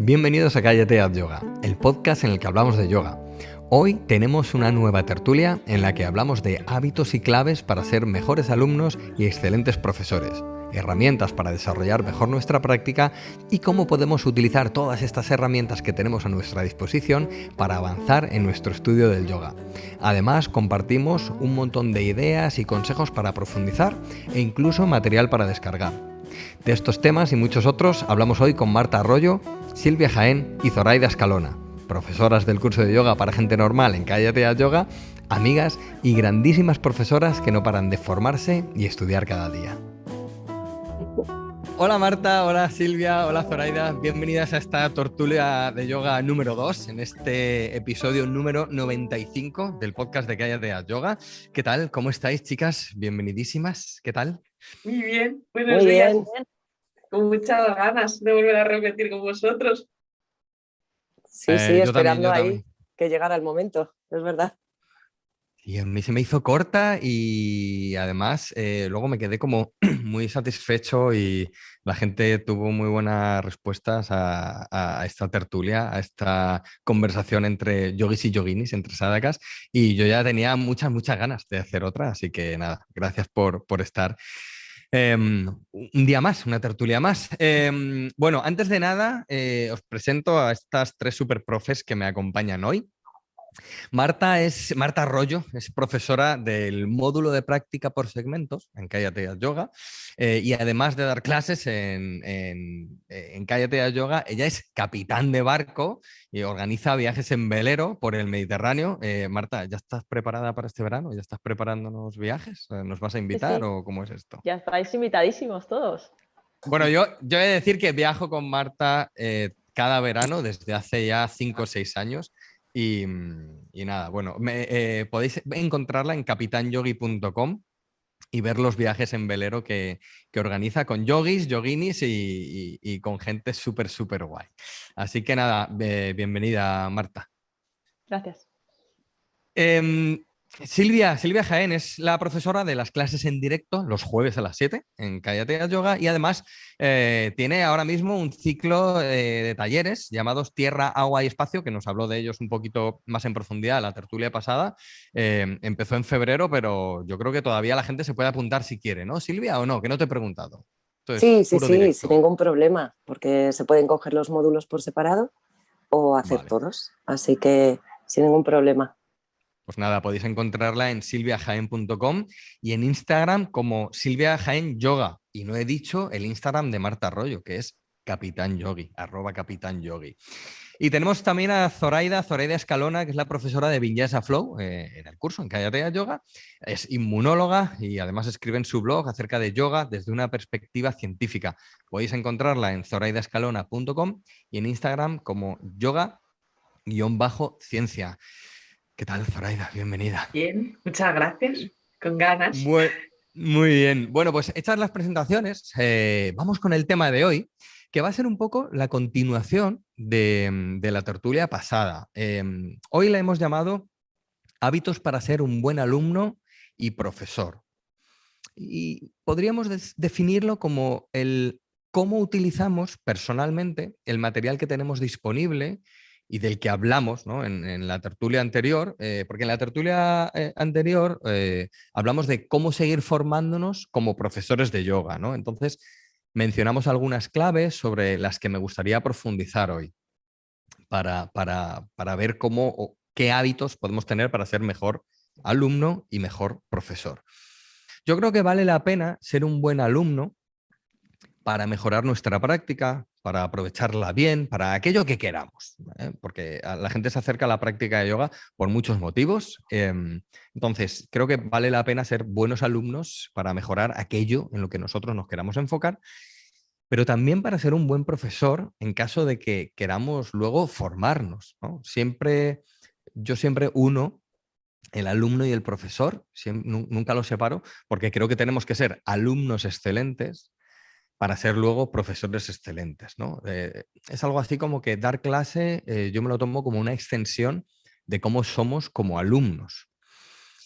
Bienvenidos a Cállate Haz Yoga, el podcast en el que hablamos de yoga. Hoy tenemos una nueva tertulia en la que hablamos de hábitos y claves para ser mejores alumnos y excelentes profesores, herramientas para desarrollar mejor nuestra práctica y cómo podemos utilizar todas estas herramientas que tenemos a nuestra disposición para avanzar en nuestro estudio del yoga. Además, compartimos un montón de ideas y consejos para profundizar e incluso material para descargar. De estos temas y muchos otros hablamos hoy con Marta Arroyo, Silvia Jaén y Zoraida Escalona, profesoras del curso de yoga para gente normal en Cállate Haz Yoga, amigas y grandísimas profesoras que no paran de formarse y estudiar cada día. Hola Marta, hola Silvia, hola Zoraida, bienvenidas a esta tertulia de yoga número 2, en este episodio número 95 del podcast de Cállate Haz Yoga. ¿Qué tal? ¿Cómo estáis, chicas? Bienvenidísimas, ¿qué tal? Muy bien, buenos días. Con muchas ganas de volver a repetir con vosotros. Sí, esperando yo ahí también. que llegara el momento, es verdad. Y a mí se me hizo corta y además luego me quedé como muy satisfecho y la gente tuvo muy buenas respuestas a esta tertulia, a esta conversación entre yogis y yoginis, entre sadhakas, y yo ya tenía muchas ganas de hacer otra, así que nada, gracias por estar. Un día más, una tertulia más. Bueno, antes de nada, os presento a estas tres super profes que me acompañan hoy. Marta Arroyo, es profesora del módulo de práctica por segmentos en Cállate Haz Yoga, y además de dar clases en Cállate Haz Yoga, ella es capitán de barco y organiza viajes en velero por el Mediterráneo. Marta, ¿ya estás preparada para este verano? ¿Ya estás preparándonos viajes? ¿Nos vas a invitar Sí. o cómo es esto? Ya estáis invitadísimos todos. Bueno, yo he de decir que viajo con Marta cada verano desde hace ya 5 o 6 años. Y nada, bueno, podéis encontrarla en capitanyogi.com y ver los viajes en velero que organiza con yogis, yoginis y con gente súper guay. Así que nada, bienvenida, Marta. Gracias. Silvia Jaén es la profesora de las clases en directo los jueves a las 7 en Cállate Haz Yoga y además tiene ahora mismo un ciclo de talleres llamados Tierra, Agua y Espacio, que nos habló de ellos un poquito más en profundidad la tertulia pasada. Empezó en febrero, pero yo creo que todavía la gente se puede apuntar si quiere, ¿no, Silvia, o no? Que no te he preguntado. Sí, puro directo. sin ningún problema, porque se pueden coger los módulos por separado o hacer todos, así que sin ningún problema. Pues nada, podéis encontrarla en silviajaen.com y en Instagram como Silvia Jaén Yoga. Y no he dicho el Instagram de Marta Arroyo, que es Capitán Yogi, @Capitán Yogi. Y tenemos también a Zoraida Escalona, que es la profesora de Vinyasa Flow en el curso en Cállate Haz Yoga. Es inmunóloga y además escribe en su blog acerca de yoga desde una perspectiva científica. Podéis encontrarla en zoraidaescalona.com y en Instagram como yoga_ciencia. ¿Qué tal, Zoraida? Bienvenida. Bien, muchas gracias. Con ganas. Muy bien. Bueno, pues hechas las presentaciones, vamos con el tema de hoy, que va a ser un poco la continuación de la tertulia pasada. Hoy la hemos llamado Hábitos para ser un buen alumno y profesor. Y podríamos definirlo como el cómo utilizamos personalmente el material que tenemos disponible y del que hablamos, ¿no? en la tertulia anterior, porque en la tertulia anterior hablamos de cómo seguir formándonos como profesores de yoga, ¿no? Entonces mencionamos algunas claves sobre las que me gustaría profundizar hoy para ver cómo o qué hábitos podemos tener para ser mejor alumno y mejor profesor. Yo creo que vale la pena ser un buen alumno para mejorar nuestra práctica, para aprovecharla bien, para aquello que queramos, porque la gente se acerca a la práctica de yoga por muchos motivos. Entonces, creo que vale la pena ser buenos alumnos para mejorar aquello en lo que nosotros nos queramos enfocar, pero también para ser un buen profesor en caso de que queramos luego formarnos, ¿no? Yo siempre uno el alumno y el profesor, nunca los separo, porque creo que tenemos que ser alumnos excelentes para ser luego profesores excelentes, ¿no? Es algo así como que dar clase, yo me lo tomo como una extensión de cómo somos como alumnos.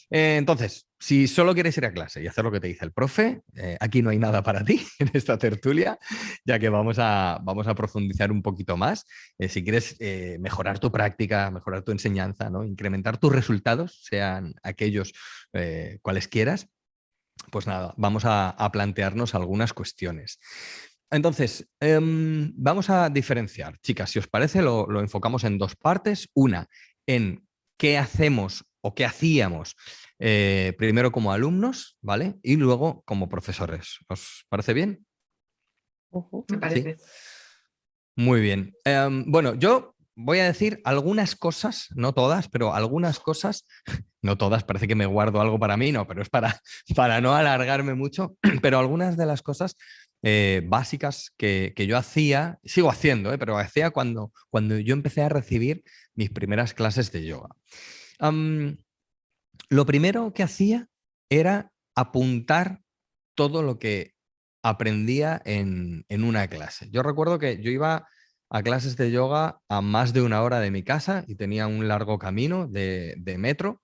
Entonces, si solo quieres ir a clase y hacer lo que te dice el profe, aquí no hay nada para ti en esta tertulia, ya que vamos a profundizar un poquito más. Si quieres mejorar tu práctica, mejorar tu enseñanza, ¿no? Incrementar tus resultados, sean aquellos cuales quieras, pues nada, vamos a plantearnos algunas cuestiones. Entonces, vamos a diferenciar. Chicas, si os parece, lo enfocamos en dos partes. Una, en qué hacemos o qué hacíamos primero como alumnos, ¿vale? Y luego como profesores. ¿Os parece bien? Me parece. Sí. Muy bien. Bueno, yo voy a decir algunas cosas, no todas, pero algunas cosas, no todas, parece que me guardo algo para mí, no, pero es para no alargarme mucho, pero algunas de las cosas básicas que yo hacía, sigo haciendo, pero hacía cuando yo empecé a recibir mis primeras clases de yoga. Lo primero que hacía era apuntar todo lo que aprendía en una clase. Yo recuerdo que yo iba a clases de yoga a más de 1 hora de mi casa y tenía un largo camino de metro.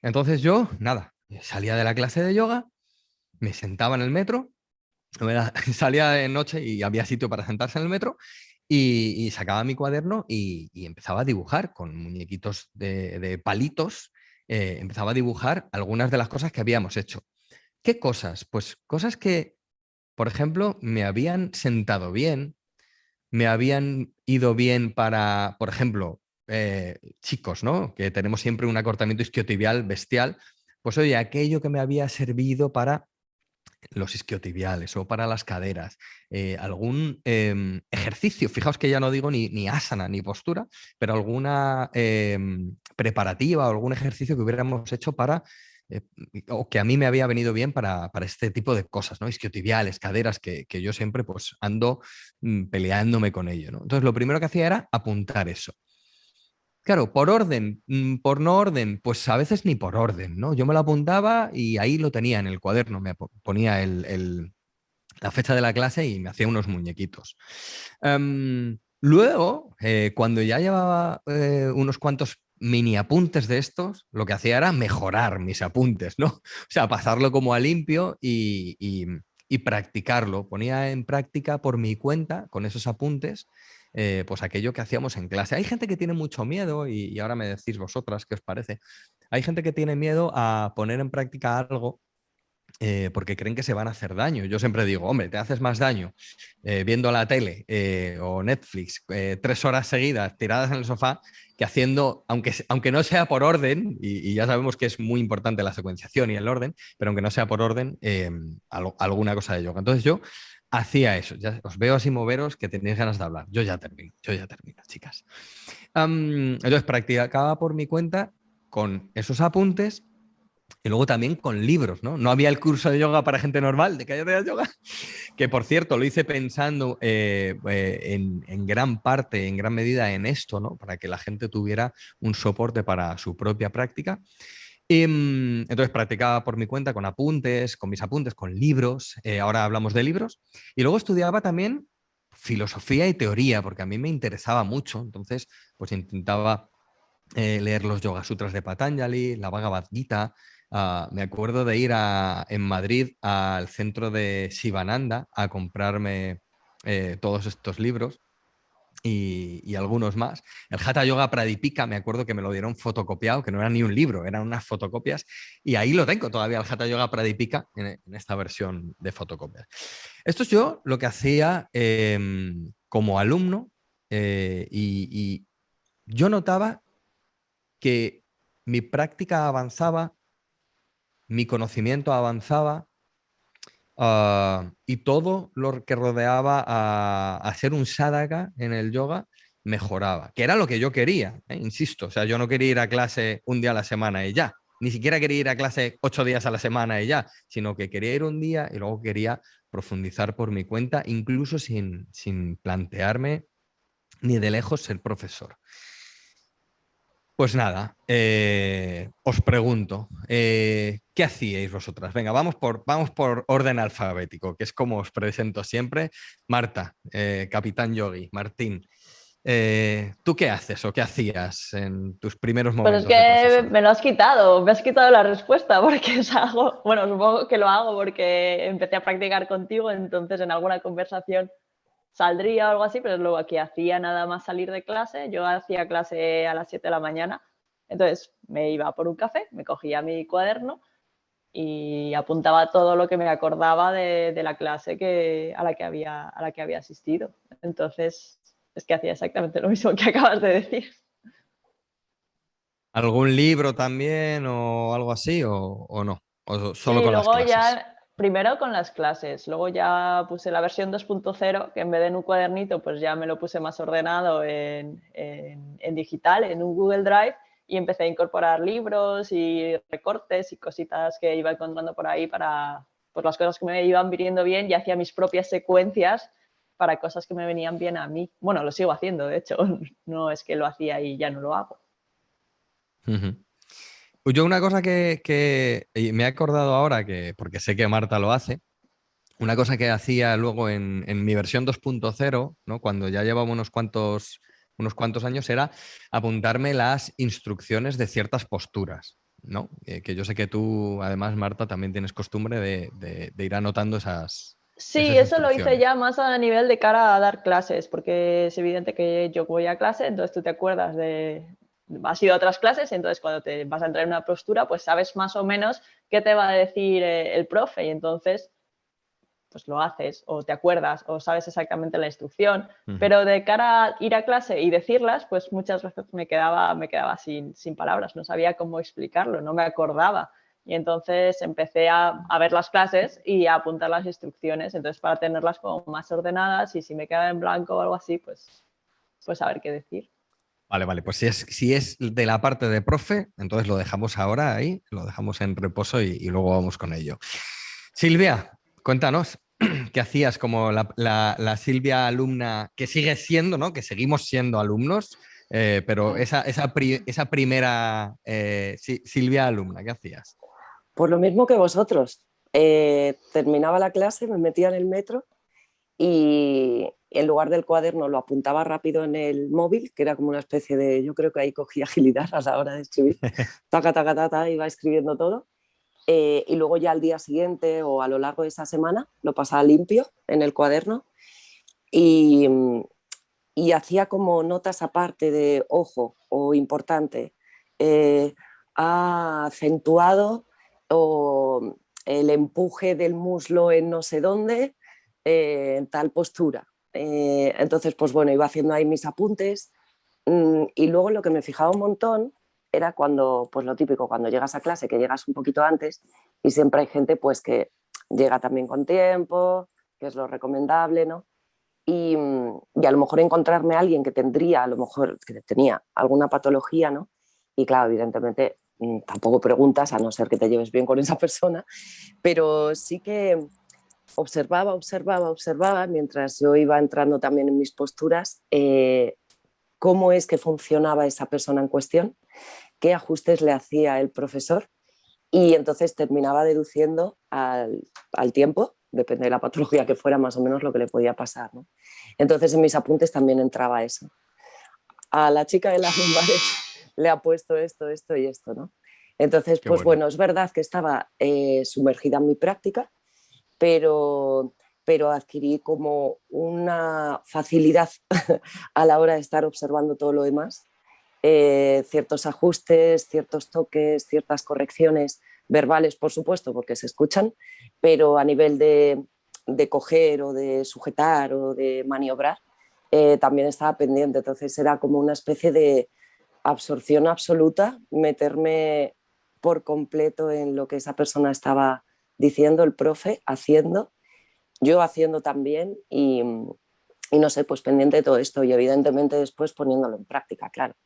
Entonces yo, nada, salía de la clase de yoga, me sentaba en el metro, salía de noche y había sitio para sentarse en el metro y sacaba mi cuaderno y empezaba a dibujar con muñequitos de palitos, empezaba a dibujar algunas de las cosas que habíamos hecho. ¿Qué cosas? Pues cosas que, por ejemplo, me habían sentado bien, me habían ido bien para, por ejemplo, chicos, ¿no? Que tenemos siempre un acortamiento isquiotibial bestial. Pues oye, aquello que me había servido para los isquiotibiales o para las caderas, algún ejercicio, fijaos que ya no digo ni asana ni postura, pero alguna preparativa o algún ejercicio que hubiéramos hecho para, o que a mí me había venido bien para este tipo de cosas, ¿no? Isquiotibiales, caderas, que yo siempre pues ando peleándome con ello, ¿no? Entonces lo primero que hacía era apuntar eso. Claro, por orden, por no orden, pues a veces ni por orden, ¿no? Yo me lo apuntaba y ahí lo tenía en el cuaderno, me ponía la fecha de la clase y me hacía unos muñequitos. Luego, cuando ya llevaba unos cuantos mini apuntes de estos, lo que hacía era mejorar mis apuntes, ¿no? O sea, pasarlo como a limpio y practicarlo. Ponía en práctica por mi cuenta, con esos apuntes, pues aquello que hacíamos en clase. Hay gente que tiene mucho miedo, y ahora me decís vosotras qué os parece. Hay gente que tiene miedo a poner en práctica algo porque creen que se van a hacer daño. Yo siempre digo, hombre, te haces más daño viendo la tele o Netflix 3 horas seguidas tiradas en el sofá que haciendo, aunque no sea por orden, y ya sabemos que es muy importante la secuenciación y el orden, pero aunque no sea por orden, alguna cosa de yoga. Entonces yo hacía eso. Ya os veo así moveros que tenéis ganas de hablar. Yo ya termino, chicas. Entonces practicaba por mi cuenta con esos apuntes. Y luego también con libros, ¿no? No había el curso de yoga para gente normal, de Cállate de Yoga, que por cierto lo hice pensando en gran parte, en gran medida en esto, ¿no? Para que la gente tuviera un soporte para su propia práctica. Y, entonces practicaba por mi cuenta con apuntes, con mis apuntes, con libros. Ahora hablamos de libros. Y luego estudiaba también filosofía y teoría, porque a mí me interesaba mucho. Entonces, pues intentaba leer los Yoga Sutras de Patanjali, la Bhagavad Gita. Me acuerdo de ir en Madrid al centro de Sivananda a comprarme todos estos libros y algunos más. El Hatha Yoga Pradipika, me acuerdo que me lo dieron fotocopiado, que no era ni un libro, eran unas fotocopias, y ahí lo tengo todavía, el Hatha Yoga Pradipika, en esta versión de fotocopias. Esto es yo lo que hacía como alumno y yo notaba que mi práctica avanzaba, mi conocimiento avanzaba y todo lo que rodeaba a ser un sadhaka en el yoga mejoraba, que era lo que yo quería, insisto. O sea, yo no quería ir a clase un día a la semana y ya, ni siquiera quería ir a clase 8 días a la semana y ya, sino que quería ir un día y luego quería profundizar por mi cuenta, incluso sin plantearme ni de lejos ser profesor. Pues nada, os pregunto, ¿qué hacíais vosotras? Venga, vamos por orden alfabético, que es como os presento siempre. Marta, Capitán Yogi, Martín, ¿Tú qué haces o qué hacías en tus primeros Pues momentos es de que profesor? me has quitado la respuesta, porque es algo, bueno, supongo que lo hago porque empecé a practicar contigo, entonces en alguna conversación saldría o algo así, pero luego aquí hacía nada más salir de clase, yo hacía clase a las 7 de la mañana, entonces me iba por un café, me cogía mi cuaderno y apuntaba todo lo que me acordaba de la clase a la que había asistido. Entonces, es que hacía exactamente lo mismo que acabas de decir. ¿Algún libro también o algo así o no? ¿O solo Sí, con las luego clases? ya, primero con las clases, luego ya puse la versión 2.0, que en vez de en un cuadernito, pues ya me lo puse más ordenado en digital, en un Google Drive, y empecé a incorporar libros y recortes y cositas que iba encontrando por ahí para pues, las cosas que me iban viniendo bien, y hacía mis propias secuencias para cosas que me venían bien a mí. Bueno, lo sigo haciendo, de hecho, no es que lo hacía y ya no lo hago. Ujú. Yo una cosa que y me he acordado ahora, porque sé que Marta lo hace, una cosa que hacía luego en mi versión 2.0, ¿no? Cuando ya llevaba unos cuantos años, era apuntarme las instrucciones de ciertas posturas, ¿no? Que yo sé que tú, además, Marta, también tienes costumbre de ir anotando Sí, esas eso lo hice instrucciones. ya más a nivel de cara a dar clases, porque es evidente que yo voy a clase, entonces tú te acuerdas has ido a otras clases, entonces cuando te vas a entrar en una postura, pues sabes más o menos qué te va a decir el profe, y entonces pues lo haces, o te acuerdas, o sabes exactamente la instrucción, Ujú. pero de cara a ir a clase y decirlas, pues muchas veces me quedaba sin palabras, no sabía cómo explicarlo, no me acordaba. Y entonces empecé a ver las clases y a apuntar las instrucciones, entonces para tenerlas como más ordenadas, y si me quedaba en blanco o algo así, pues saber qué decir. Vale, vale, pues si es de la parte de profe, entonces lo dejamos ahora ahí, lo dejamos en reposo y luego vamos con ello. Silvia, cuéntanos, ¿qué hacías como la Silvia alumna que sigue siendo, ¿no? Que seguimos siendo alumnos, pero esa primera Silvia alumna, ¿qué hacías? Por lo mismo que vosotros. Terminaba la clase, me metía en el metro y en lugar del cuaderno lo apuntaba rápido en el móvil, que era como una especie de, yo creo que ahí cogía agilidad a la hora de escribir, taca, taca, taca, iba escribiendo todo. Y luego ya al día siguiente o a lo largo de esa semana lo pasaba limpio en el cuaderno y, y hacía como notas aparte de ojo o importante, ha acentuado o el empuje del muslo en no sé dónde, en tal postura. Entonces, pues bueno, iba haciendo ahí mis apuntes y luego lo que me fijaba un montón era cuando, pues lo típico, cuando llegas a clase, que llegas un poquito antes y siempre hay gente pues que llega también con tiempo, que es lo recomendable, ¿no? Y a lo mejor encontrarme a alguien que tendría, a lo mejor que tenía alguna patología, ¿no? Y claro, evidentemente tampoco preguntas, a no ser que te lleves bien con esa persona, pero sí que observaba mientras yo iba entrando también en mis posturas, cómo es que funcionaba esa persona en cuestión, qué ajustes le hacía el profesor y entonces terminaba deduciendo al tiempo, depende de la patología que fuera, más o menos lo que le podía pasar, ¿no? Entonces en mis apuntes también entraba eso. A la chica de las lumbares le ha puesto esto, esto y esto, ¿no? Entonces, Qué pues bueno. bueno, es verdad que estaba sumergida en mi práctica, pero, pero adquirí como una facilidad a la hora de estar observando todo lo demás, ciertos ajustes, ciertos toques, ciertas correcciones verbales, por supuesto, porque se escuchan, pero a nivel de coger o de sujetar o de maniobrar, también estaba pendiente. Entonces era como una especie de absorción absoluta, meterme por completo en lo que esa persona estaba diciendo, el profe, haciendo, yo haciendo también y no sé, pues pendiente de todo esto y evidentemente después poniéndolo en práctica, claro.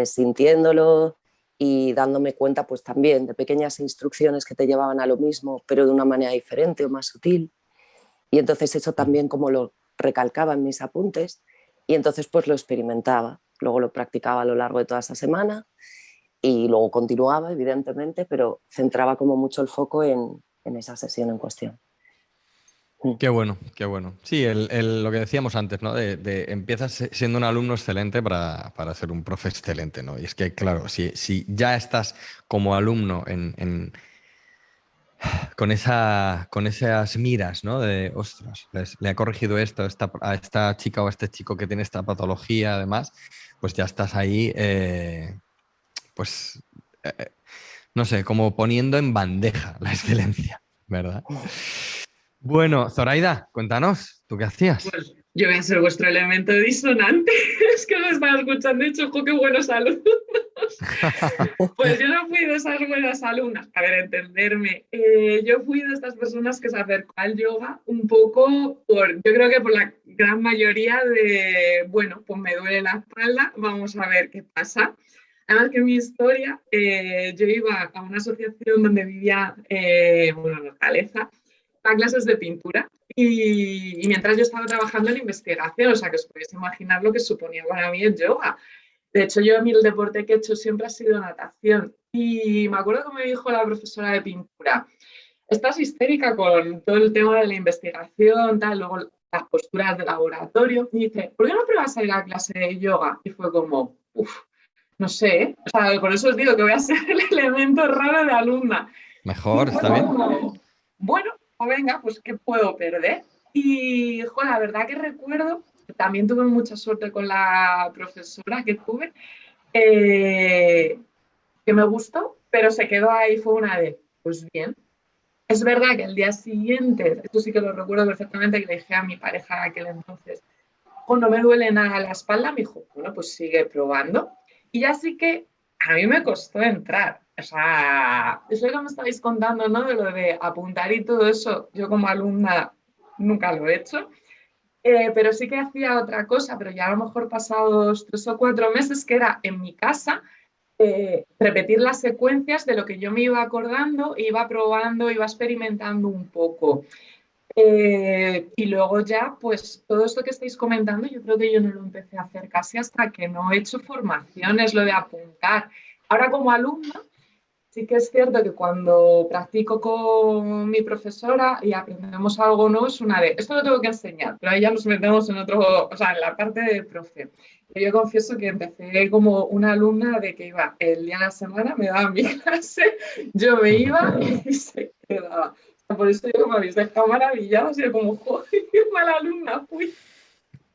Sintiéndolo y dándome cuenta pues también de pequeñas instrucciones que te llevaban a lo mismo, pero de una manera diferente o más sutil. Y entonces eso también como lo recalcaba en mis apuntes y entonces pues lo experimentaba. Luego lo practicaba a lo largo de toda esa semana y luego continuaba, evidentemente, pero centraba como mucho el foco en esa sesión en cuestión. Qué bueno, qué bueno. Sí, lo que decíamos antes, ¿no? Empiezas siendo un alumno excelente para ser un profe excelente, ¿no? Y es que, claro, si ya estás como alumno con esas miras, ¿no? De, ostras, le ha corregido esto a esta chica o a este chico que tiene esta patología, además, pues ya estás ahí, pues, eh, no sé, como poniendo en bandeja la excelencia, ¿verdad? Bueno, Zoraida, cuéntanos, ¿tú qué hacías? Pues yo voy a ser vuestro elemento disonante. Es que os estaba escuchando y he dicho, "Jo, qué buenos alumnos". Pues yo no fui de esas buenas alumnas. A ver, entenderme. Yo fui de estas personas que se acercó al yoga un poco yo creo que por la gran mayoría de, bueno, pues me duele la espalda, vamos a ver qué pasa. Además que en mi historia, yo iba a una asociación donde vivía, bueno, en Hortaleza, a clases de pintura y mientras yo estaba trabajando en investigación, o sea que os podéis imaginar lo que suponía para mí el yoga. De hecho, yo a mí el deporte que he hecho siempre ha sido natación y me acuerdo que me dijo la profesora de pintura, estás histérica con todo el tema de la investigación, tal, luego las posturas de laboratorio, y dice, ¿por qué no pruebas a ir a clase de yoga? Y fue como, uff, no sé, ¿eh? O sea, por eso os digo que voy a ser el elemento raro de alumna. Mejor, está bien. Bueno, pues venga, pues ¿qué puedo perder? Y, la verdad que recuerdo, también tuve mucha suerte con la profesora que tuve, que me gustó, pero se quedó ahí, fue una de, pues bien. Es verdad que el día siguiente, esto sí que lo recuerdo perfectamente, que le dije a mi pareja aquel entonces, oh, no me duele nada la espalda, me dijo, bueno, pues sigue probando. Y ya sí que a mí me costó entrar. O sea, eso que me estáis contando, ¿no? De lo de apuntar y todo eso, yo como alumna nunca lo he hecho. Pero sí que hacía otra cosa, pero ya a lo mejor pasados 3 o 4 meses, que era en mi casa, repetir las secuencias de lo que yo me iba acordando, iba probando, iba experimentando un poco. Y luego ya, pues todo esto que estáis comentando, yo creo que yo no lo empecé a hacer casi hasta que no he hecho formaciones, lo de apuntar. Ahora como alumna, sí que es cierto que cuando practico con mi profesora y aprendemos algo nuevo, es una de, esto lo tengo que enseñar, pero ahí ya nos metemos en otro, o sea, en la parte de profe. Yo confieso que empecé como una alumna de que iba el día de la semana, me daban mi clase, yo me iba y se quedaba. Por eso yo me habéis dejado maravillado, así como, joder, qué mala alumna fui.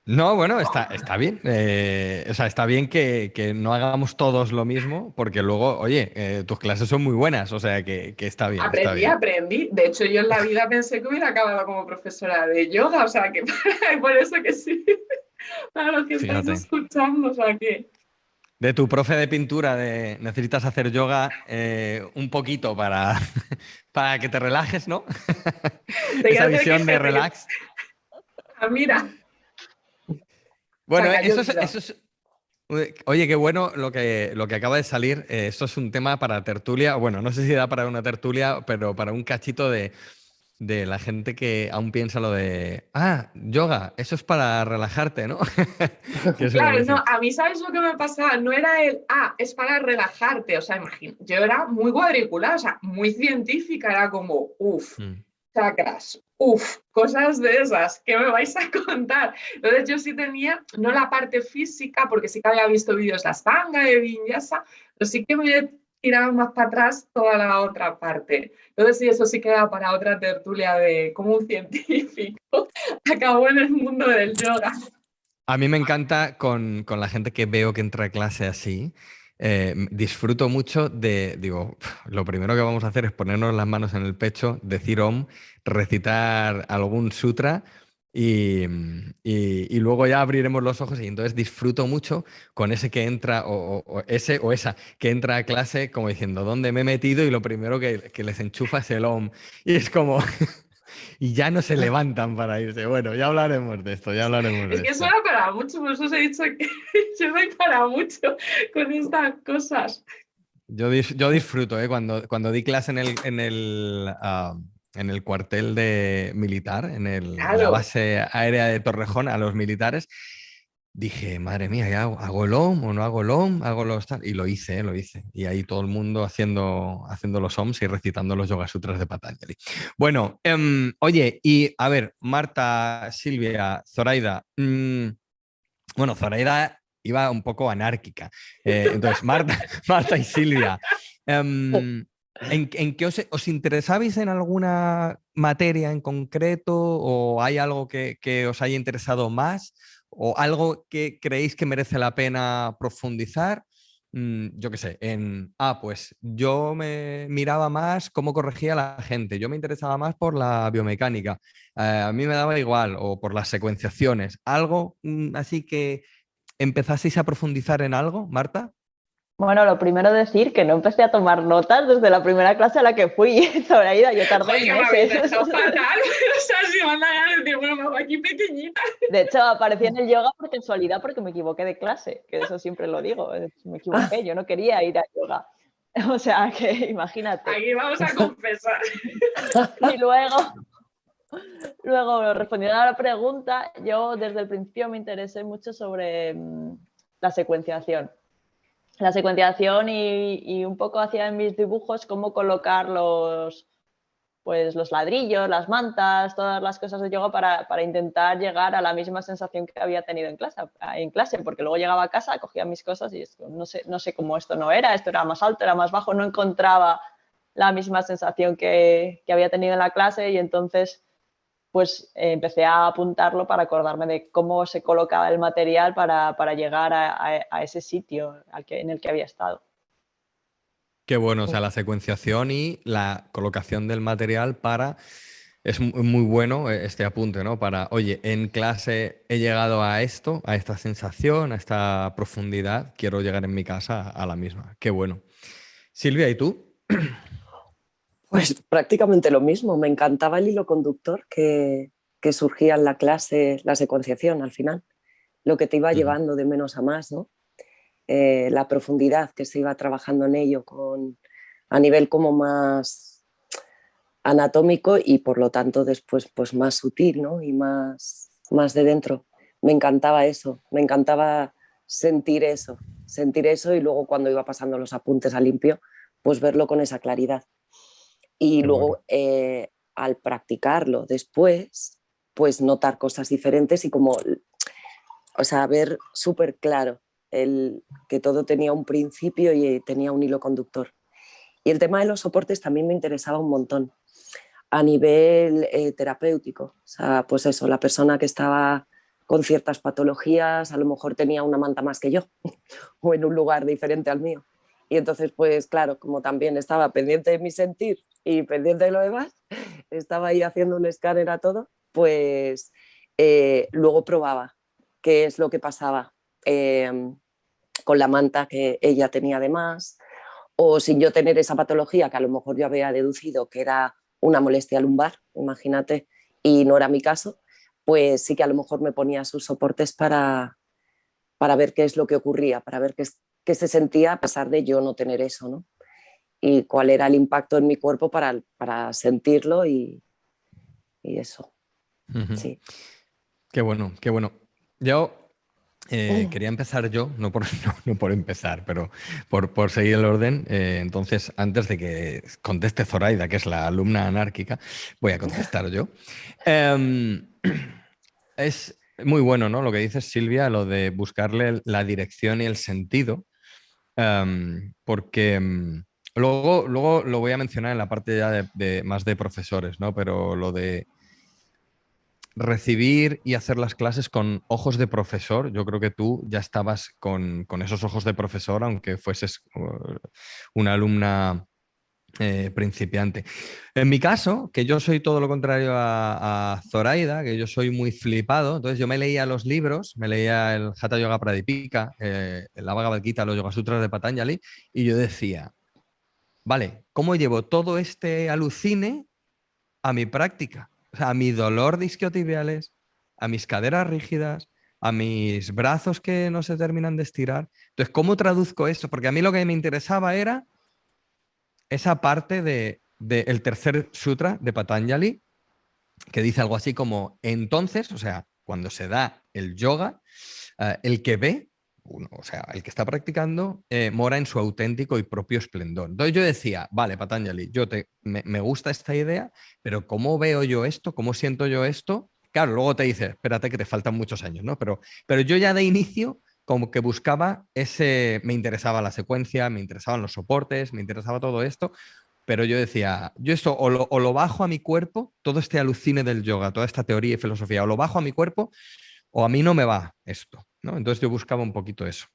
No, bueno, está bien. O sea, está bien que no hagamos todos lo mismo, porque luego, oye, tus clases son muy buenas, o sea que está bien, está bien. Aprendí. De hecho, yo en la vida pensé que hubiera acabado como profesora de yoga, o sea que por eso que sí, para los que estáis Fíjate. escuchando, o sea que... De tu profe de pintura, de necesitas hacer yoga un poquito para que te relajes, ¿no? Esa visión de relax. Mira. Bueno, eso es. Oye, qué bueno lo que acaba de salir. Esto es un tema para tertulia. Bueno, no sé si da para una tertulia, pero para un cachito de la gente que aún piensa lo de, yoga, eso es para relajarte, ¿no? Claro, no, a mí, ¿sabes lo que me pasaba? No era es para relajarte, o sea, imagino, yo era muy cuadriculada, o sea, muy científica, era como, chakras, cosas de esas, ¿qué me vais a contar? Entonces yo sí tenía, no la parte física, porque sí que había visto vídeos de Ashtanga, de Vinyasa, pero sí que me tiraba más para atrás toda la otra parte. Entonces sí, eso sí queda para otra tertulia de cómo un científico acabó en el mundo del yoga. A mí me encanta con la gente que veo que entra a clase así. Disfruto mucho digo, lo primero que vamos a hacer es ponernos las manos en el pecho, decir Om, recitar algún sutra y luego ya abriremos los ojos y entonces disfruto mucho con ese que entra o ese o esa que entra a clase como diciendo, ¿dónde me he metido? Y lo primero que les enchufa es el Om. Y es como... Y ya no se levantan para irse. Bueno, ya hablaremos de esto, ya hablaremos de esto. Es que esto. suena para mucho, por eso os he dicho que yo doy para mucho con estas cosas. Yo disfruto, cuando di clase en el cuartel de militar, en la base aérea de Torrejón, a los militares, dije, madre mía, ¿qué hago? ¿Hago el OM o no hago el OM? ¿Hago los tal? Y lo hice, lo hice. Y ahí todo el mundo haciendo los OMs y recitando los Yoga Sutras de Patanjali. Bueno, oye, y a ver, Marta, Silvia, Zoraida. Bueno, Zoraida iba un poco anárquica. Entonces, Marta, Marta y Silvia, ¿en qué os interesabais en alguna materia en concreto o hay algo que os haya interesado más o algo que creéis que merece la pena profundizar? Yo qué sé, pues yo me miraba más cómo corregía a la gente, yo me interesaba más por la biomecánica, a mí me daba igual, o por las secuenciaciones, algo así que empezasteis a profundizar en algo, Marta. Bueno, lo primero decir que no empecé a tomar notas desde la primera clase a la que fui, Zoraida, yo tardé Oye, me habéis meses. dejado fatal. O sea, si me van a ganar, digo, bueno, me hago aquí pequeñita. De hecho, aparecí en el yoga por casualidad porque me equivoqué de clase, que eso siempre lo digo, me equivoqué, yo no quería ir a yoga. O sea, que imagínate. Aquí vamos a confesar. Y luego, respondiendo a la pregunta, yo desde el principio me interesé mucho sobre la secuenciación. La secuenciación y un poco hacía en mis dibujos cómo colocar los ladrillos, las mantas, todas las cosas de yoga para intentar llegar a la misma sensación que había tenido en clase, porque luego llegaba a casa, cogía mis cosas y no sé cómo esto no era, esto era más alto, era más bajo, no encontraba la misma sensación que había tenido en la clase y entonces pues empecé a apuntarlo para acordarme de cómo se colocaba el material para llegar a ese sitio en el que había estado. Qué bueno, o sea, la secuenciación y la colocación del material para... Es muy bueno este apunte, ¿no? Para, oye, en clase he llegado a esto, a esta sensación, a esta profundidad, quiero llegar en mi casa a la misma. Qué bueno. Silvia, ¿y tú? Pues prácticamente lo mismo. Me encantaba el hilo conductor que surgía en la clase, la secuenciación al final, lo que te iba llevando de menos a más, ¿no? La profundidad que se iba trabajando en ello a nivel como más anatómico y por lo tanto después pues más sutil, ¿no? Y más de dentro. Me encantaba eso, me encantaba sentir eso y luego cuando iba pasando los apuntes a limpio, pues verlo con esa claridad. Y Qué luego bueno. al practicarlo después, pues notar cosas diferentes y como, o sea, ver súper claro que todo tenía un principio y tenía un hilo conductor. Y el tema de los soportes también me interesaba un montón a nivel terapéutico. O sea, pues eso, la persona que estaba con ciertas patologías a lo mejor tenía una manta más que yo o en un lugar diferente al mío. Y entonces, pues claro, como también estaba pendiente de mi sentir y pendiente de lo demás, estaba ahí haciendo un escáner a todo, pues luego probaba qué es lo que pasaba con la manta que ella tenía además, o sin yo tener esa patología que a lo mejor yo había deducido que era una molestia lumbar, imagínate, y no era mi caso, pues sí que a lo mejor me ponía sus soportes para ver qué es lo que ocurría, para ver qué se sentía a pesar de yo no tener eso, ¿no? Y cuál era el impacto en mi cuerpo para sentirlo y eso. Sí. Qué bueno, qué bueno. Yo quería empezar yo, no por, no por empezar, pero por seguir el orden. Entonces, antes de que conteste Zoraida, que es la alumna anárquica, voy a contestar yo. Es muy bueno, ¿no? Lo que dices, Silvia, lo de buscarle la dirección y el sentido, porque luego lo voy a mencionar en la parte ya más de profesores, ¿no? Pero lo de recibir y hacer las clases con ojos de profesor, yo creo que tú ya estabas con esos ojos de profesor, aunque fueses una alumna principiante. En mi caso, que yo soy todo lo contrario a Zoraida, que yo soy muy flipado, entonces yo me leía los libros, me leía el Hatha Yoga Pradipika, la Bhagavad Gita, los Yoga Sutras de Patanjali, y yo decía, vale, ¿cómo llevo todo este alucine a mi práctica? O sea, a mi dolor de isquiotibiales, a mis caderas rígidas, a mis brazos que no se terminan de estirar. Entonces, ¿cómo traduzco esto? Porque a mí lo que me interesaba era esa parte del tercer sutra de Patanjali, que dice algo así como, entonces, o sea, cuando se da el yoga, el que ve, o sea, el que está practicando, mora en su auténtico y propio esplendor. Entonces yo decía, vale, Patanjali, me gusta esta idea, pero ¿cómo veo yo esto? ¿Cómo siento yo esto? Claro, luego te dice, espérate que te faltan muchos años, ¿no? Pero yo ya de inicio como que buscaba me interesaba la secuencia, me interesaban los soportes, me interesaba todo esto, pero yo decía, yo esto o lo bajo a mi cuerpo, todo este alucine del yoga, toda esta teoría y filosofía, o lo bajo a mi cuerpo o a mí no me va esto, ¿no? Entonces yo buscaba un poquito eso.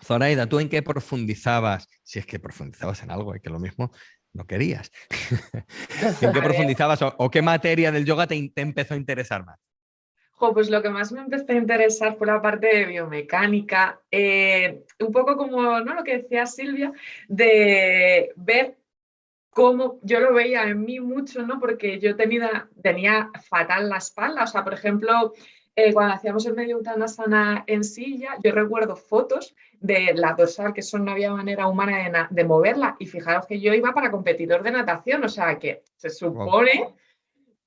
Zoraida, ¿tú en qué profundizabas? Si es que profundizabas en algo, y que lo mismo no querías. ¿En qué A ver, profundizabas o qué materia del yoga te empezó a interesar más? pues lo que más me empezó a interesar fue la parte de biomecánica, un poco como, ¿no?, lo que decía Silvia, de ver cómo yo lo veía en mí mucho, ¿no? Porque yo tenía fatal la espalda. O sea, por ejemplo, cuando hacíamos el medio uttanasana en silla, yo recuerdo fotos de la dorsal, que eso no había manera humana de moverla. Y fijaros que yo iba para competidor de natación, o sea, que se Wow. supone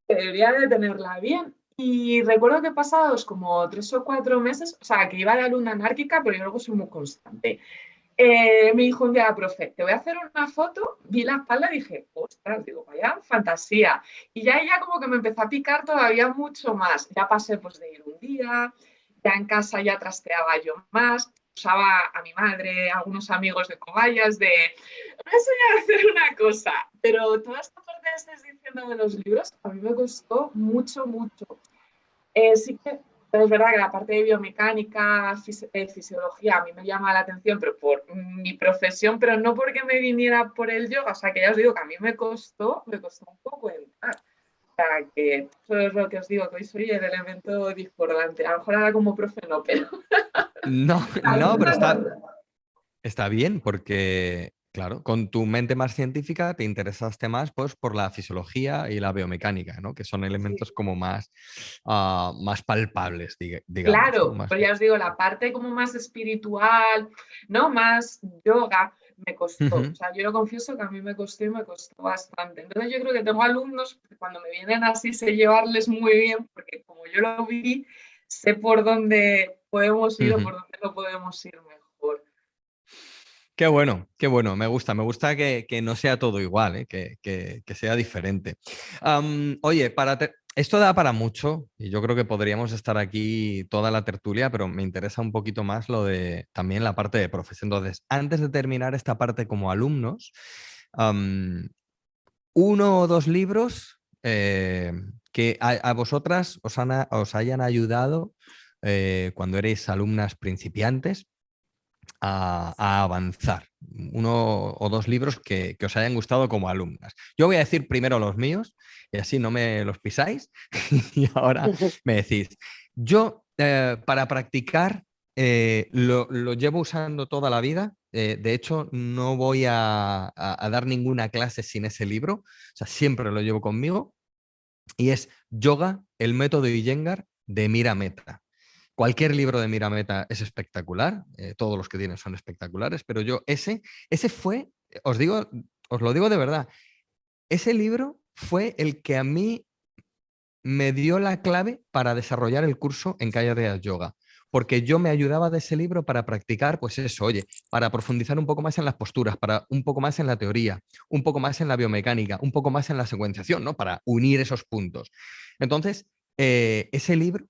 que debería de tenerla bien. Y recuerdo que pasados como 3 o 4 meses, o sea, que iba de alumna anárquica, pero yo luego soy muy constante. Me dijo un día, profe, te voy a hacer una foto, vi la espalda y dije, ostras, digo, vaya fantasía. Y ya ella como que me empezó a picar todavía mucho más. Ya pasé pues de ir un día, ya en casa ya trasteaba yo más, usaba a mi madre, a algunos amigos de cobayas, de, voy a enseñar a hacer una cosa. Pero toda esta parte que estás diciendo de los libros, a mí me costó mucho, mucho. Sí que es verdad que la parte de biomecánica, fisiología, a mí me llama la atención, pero por mi profesión, pero no porque me viniera por el yoga. O sea, que ya os digo que a mí me costó un poco entrar. O sea, que eso es lo que os digo, que hoy soy el elemento discordante. A lo mejor ahora como profe no, pero No, no, pero está bien porque, claro, con tu mente más científica te interesaste más pues, por la fisiología y la biomecánica, ¿no? Que son elementos sí. como más palpables, digamos, ¿no? Claro, Más... pues ya os digo, la parte como más espiritual, ¿no? Más yoga, me costó. O Ujú. sea, yo lo confieso que a mí me costó y me costó bastante. Entonces yo creo que tengo alumnos que cuando me vienen así sé llevarles muy bien, porque como yo lo viví, sé por dónde podemos ir o Ujú. por dónde no podemos ir mejor. Qué bueno, me gusta que no sea todo igual, ¿eh? Que sea diferente. Oye, esto da para mucho y yo creo que podríamos estar aquí toda la tertulia, pero me interesa un poquito más lo de también la parte de profes. Entonces, antes de terminar esta parte como alumnos, am, uno o dos libros que a vosotras os hayan ayudado cuando erais alumnas principiantes a avanzar. Uno o dos libros que os hayan gustado como alumnas. Yo voy a decir primero los míos y así no me los pisáis y ahora me decís. Yo para practicar lo llevo usando toda la vida. De hecho, no voy a dar ninguna clase sin ese libro. O sea, siempre lo llevo conmigo. Y es Yoga, el método Iyengar de Mira Mehta. Cualquier libro de Mira Mehta es espectacular, todos los que tienen son espectaculares, pero ese fue, os lo digo de verdad, ese libro fue el que a mí me dio la clave para desarrollar el curso en Cállate Yoga, porque yo me ayudaba de ese libro para practicar, pues eso, oye, para profundizar un poco más en las posturas, para un poco más en la teoría, un poco más en la biomecánica, un poco más en la secuenciación, ¿no? Para unir esos puntos. Entonces, ese libro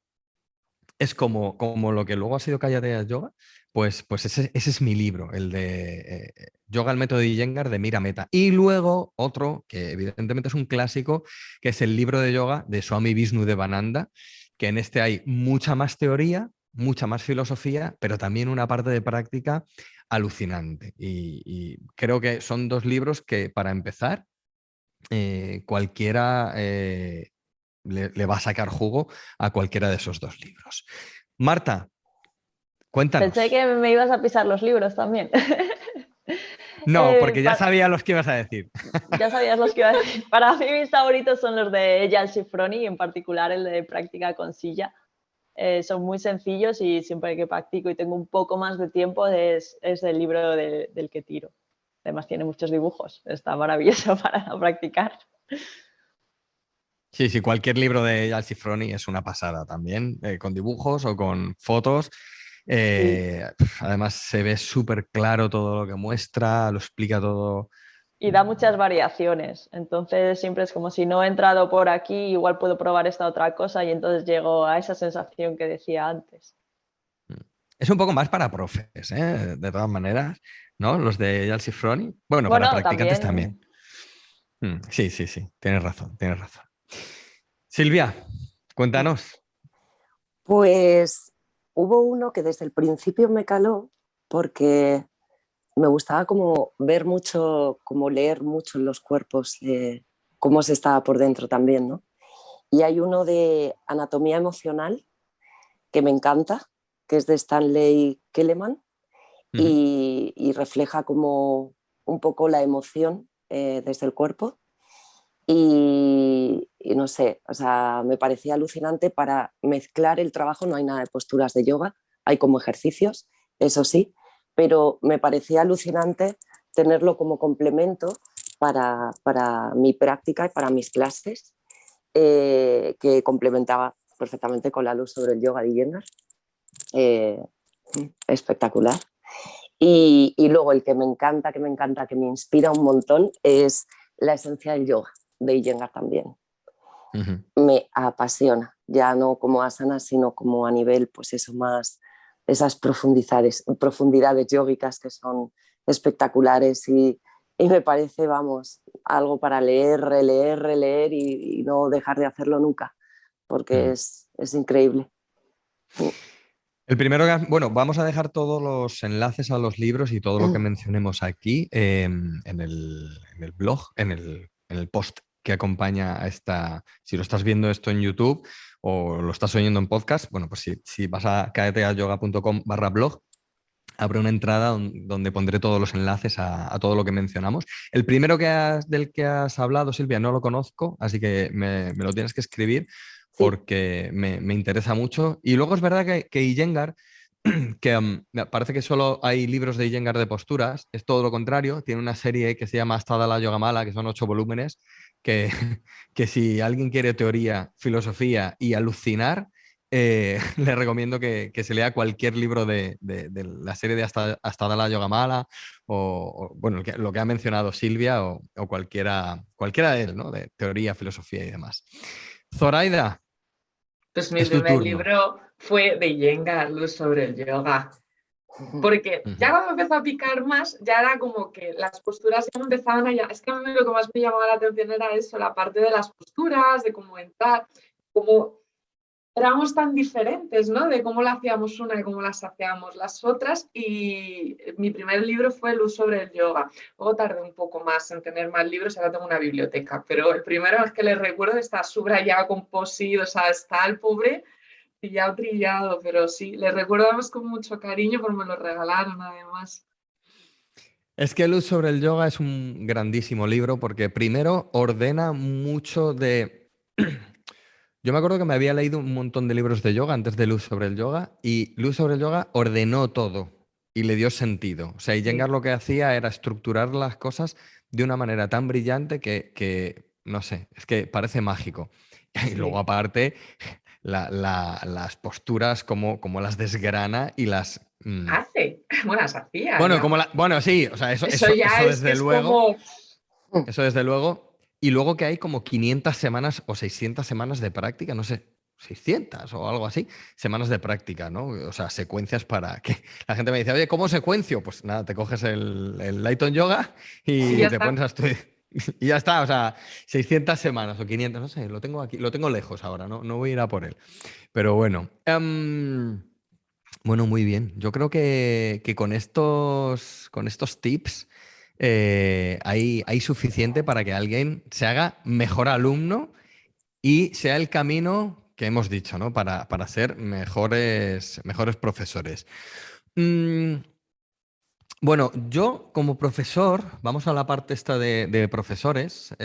es como lo que luego ha sido Cállate Yoga, pues ese es mi libro, el de Yoga, el método de Iyengar de Mira Mehta. Y luego otro, que evidentemente es un clásico, que es el libro de yoga de Swami Vishnudevananda, que en este hay mucha más teoría, mucha más filosofía, pero también una parte de práctica alucinante. Y creo que son dos libros que para empezar, cualquiera le va a sacar jugo a cualquiera de esos dos libros. Marta, Pensé cuéntanos. que me ibas a pisar los libros también. No, Eh, porque ya pa- sabía los que ibas a decir. ya sabías los que iba a decir. Para mí mis favoritos son los de Eyal Sifroni y en particular el de práctica con silla. Son muy sencillos y siempre que practico y tengo un poco más de tiempo es el libro del que tiro. Además tiene muchos dibujos, está maravilloso para practicar. Sí, cualquier libro de Yal Sifroni es una pasada también, con dibujos o con fotos. Además se ve súper claro todo lo que muestra, lo explica todo. Y da muchas variaciones. Entonces siempre es como si no he entrado por aquí, igual puedo probar esta otra cosa y entonces llego a esa sensación que decía antes. Es un poco más para profes, ¿eh? De todas maneras, ¿no? Los de Yals y Froni. Bueno, para Bueno, practicantes también. también. Sí, sí, sí, tienes razón, tienes razón. Silvia, cuéntanos. Pues hubo uno que desde el principio me caló porque me gustaba como ver mucho, como leer mucho en los cuerpos, cómo se estaba por dentro también, ¿no? Y hay uno de anatomía emocional que me encanta, que es de Stanley Keleman Ujú. y refleja como un poco la emoción desde el cuerpo. Y no sé, o sea, me parecía alucinante para mezclar el trabajo, no hay nada de posturas de yoga, hay como ejercicios, eso sí, pero me parecía alucinante tenerlo como complemento para mi práctica y para mis clases, que complementaba perfectamente con la luz sobre el yoga de Iyengar. Eh, espectacular. Y luego el que me encanta, que me encanta, que me inspira un montón es la esencia del yoga de Iyengar también. Ujú. Me apasiona, ya no como asana, sino como a nivel, pues eso más, esas profundidades yógicas que son espectaculares y me parece, vamos, algo para leer, releer, releer y no dejar de hacerlo nunca, porque Mm. es increíble. El primero bueno, vamos a dejar todos los enlaces a los libros y todo lo que mencionemos aquí en el blog, en el post que acompaña a esta. Si lo estás viendo esto en YouTube o lo estás oyendo en podcast, bueno, pues si vas a caeteayoga.com/blog, habrá una entrada donde pondré todos los enlaces a todo lo que mencionamos. El primero del que has hablado, Silvia, no lo conozco, así que me lo tienes que escribir Sí, porque me interesa mucho. Y luego es verdad que Iyengar, que me parece que solo hay libros de Iyengar de posturas, es todo lo contrario, tiene una serie que se llama Hasta la Yogamala, que son 8 volúmenes, que, que si alguien quiere teoría, filosofía y alucinar, le recomiendo que se lea cualquier libro de la serie de Hasta Dalai Yogamala bueno, lo que ha mencionado Silvia o cualquiera de él, ¿no? De teoría, filosofía y demás. Zoraida, Pues mi es tu primer turno. libro fue de Iyengar, Luz sobre el yoga. Porque Ujú. ya cuando empezó a picar más, ya era como que las posturas ya me empezaban a... Es que a mí lo que más me llamaba la atención era eso, la parte de las posturas, de cómo entrar, cómo éramos tan diferentes, ¿no? De cómo la hacíamos una y cómo las hacíamos las otras. Y mi primer libro fue Luz sobre el yoga. Luego tardé un poco más en tener más libros, ahora tengo una biblioteca. Pero el primero es que les recuerdo está subrayado con post-it, o sea, está el pobre trillado, trillado, pero sí, le recordamos con mucho cariño porque me lo regalaron además. Es que Luz sobre el yoga es un grandísimo libro porque primero ordena mucho de... Yo me acuerdo que me había leído un montón de libros de yoga antes de Luz sobre el yoga y Luz sobre el yoga ordenó todo y le dio sentido. O sea, Iyengar Sí, lo que hacía era estructurar las cosas de una manera tan brillante que no sé, es que parece mágico. Y luego sí. aparte, las posturas como las desgrana y las... Hace, bueno, las hacía, bueno, ¿no? bueno, sí, o sea, eso, Eso eso, ya eso es que desde es luego, como, eso desde luego. Y luego que hay como 500 semanas o 600 semanas de práctica, no sé, 600 o algo así, semanas de práctica, ¿no? O sea, secuencias para que la gente me dice, oye, ¿cómo secuencio? Pues nada, te coges el Lighton Yoga y ya y te está. pones a estudiar. Y ya está, o sea, 600 semanas o 500, no sé, lo tengo aquí, lo tengo lejos ahora, no voy a ir a por él. Pero bueno. Bueno, muy bien. Yo creo que con estos tips hay suficiente para que alguien se haga mejor alumno y sea el camino que hemos dicho, ¿no? Para ser mejores profesores. Mm, bueno, yo como profesor, vamos a la parte esta de profesores.